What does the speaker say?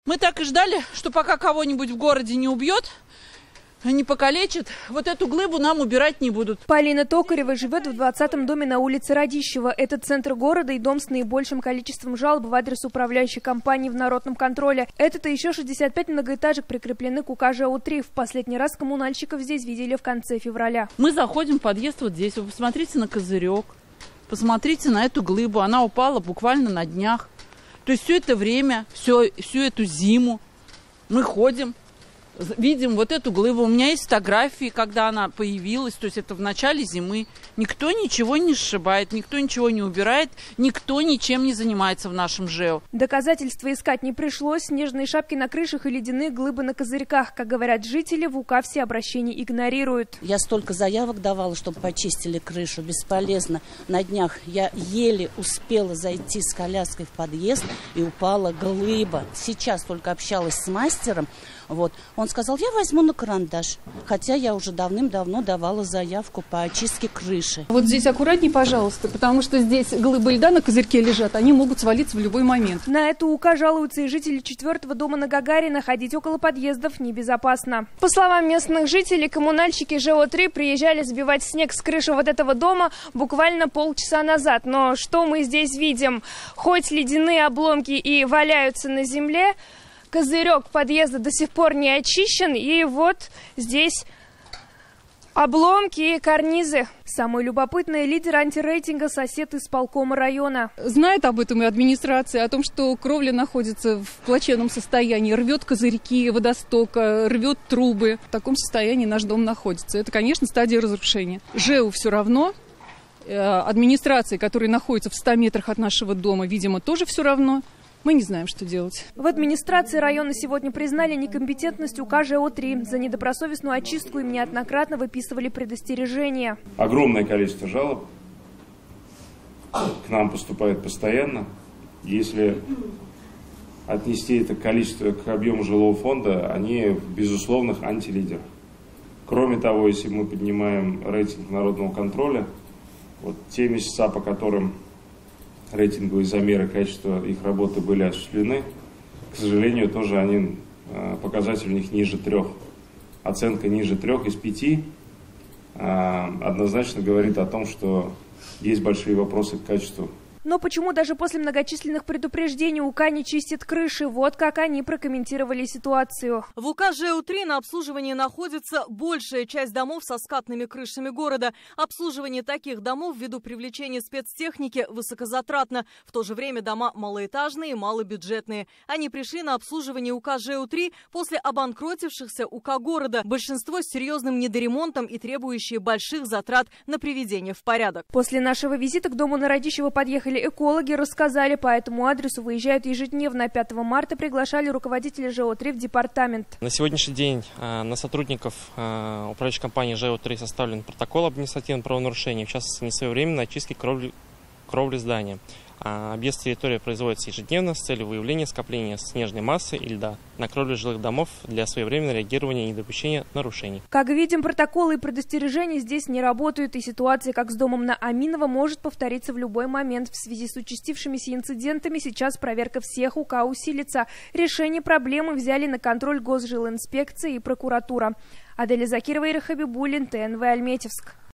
Мы так и ждали, что пока кого-нибудь в городе не убьет, не покалечит, вот эту глыбу нам убирать не будут. Полина Токарева живет в 20-м доме на улице Радищева. Это центр города и дом с наибольшим количеством жалоб в адрес управляющей компании в народном контроле. Это-то еще 65 многоэтажек прикреплены к УК ЖЭУ-3. В последний раз коммунальщиков здесь видели в конце февраля. Мы заходим в подъезд вот здесь. Вы посмотрите на козырек, посмотрите на эту глыбу. Она упала буквально на днях. То есть все это время, всю эту зиму мы ходим, видим вот эту глыбу. У меня есть фотографии, когда она появилась, то есть это в начале зимы. Никто ничего не сшибает, никто ничего не убирает, никто ничем не занимается в нашем ЖЭУ. Доказательства искать не пришлось. Снежные шапки на крышах и ледяные глыбы на козырьках. Как говорят жители, в УК все обращения игнорируют. Я столько заявок давала, чтобы почистили крышу. Бесполезно. На днях я еле успела зайти с коляской в подъезд, и упала глыба. Сейчас только общалась с мастером. Вот. Он сказал, я возьму на карандаш. Хотя я уже давным-давно давала заявку по очистке крыши. Вот здесь аккуратней, пожалуйста, потому что здесь глыбы льда на козырьке лежат. Они могут свалиться в любой момент. На эту УК жалуются и жители 4-го дома на Гагарина. Ходить около подъездов небезопасно. По словам местных жителей, коммунальщики ЖЭУ-3 приезжали сбивать снег с крыши вот этого дома буквально полчаса назад. Но что мы здесь видим? Хоть ледяные обломки и валяются на земле, козырек подъезда до сих пор не очищен, и вот здесь обломки и карнизы. Самый любопытный лидер антирейтинга — сосед исполкома района. Знает об этом и администрация, о том, что кровля находится в плачевном состоянии, рвет козырьки водостока, рвет трубы. В таком состоянии наш дом находится. Это, конечно, стадия разрушения. ЖЭУ все равно. Администрации, которая находится в 100 метрах от нашего дома, видимо, тоже все равно. Мы не знаем, что делать. В администрации района сегодня признали некомпетентность УК ЖЭУ-3. За недобросовестную очистку им неоднократно выписывали предостережения. Огромное количество жалоб к нам поступает постоянно. Если отнести это количество к объему жилого фонда, они в безусловных антилидерах. Кроме того, если мы поднимаем рейтинг народного контроля, вот те месяца, по которым рейтинговые замеры качества их работы были осуществлены, к сожалению, тоже они, показатель у них ниже 3. Оценка ниже 3 из 5 однозначно говорит о том, что есть большие вопросы к качеству. Но почему даже после многочисленных предупреждений УК не чистит крыши? Вот как они прокомментировали ситуацию. В УК ЖЭУ-3 на обслуживании находится большая часть домов со скатными крышами города. Обслуживание таких домов ввиду привлечения спецтехники высокозатратно. В то же время дома малоэтажные и малобюджетные. Они пришли на обслуживание УК ЖЭУ-3 после обанкротившихся УК города. Большинство с серьезным недоремонтом и требующие больших затрат на приведение в порядок. После нашего визита к дому на Радищева подъехали экологи, рассказали, по этому адресу выезжают ежедневно. 5 марта приглашали руководителя ЖЭУ-3 в департамент. На сегодняшний день на сотрудников управляющей компании ЖЭУ-3 составлен протокол об административном правонарушении, в частности, несвоевременной очистки кровли здания. Объезд территории производится ежедневно с целью выявления скопления снежной массы и льда на кровле жилых домов для своевременного реагирования и недопущения нарушений. Как видим, протоколы и предостережения здесь не работают, и ситуация, как с домом на Аминова, может повториться в любой момент. В связи с участившимися инцидентами сейчас проверка всех УК усилится. Решение проблемы взяли на контроль Госжилинспекция и прокуратура. Аделя Закирова, Ира Хабибуллин, ТНВ Альметьевск.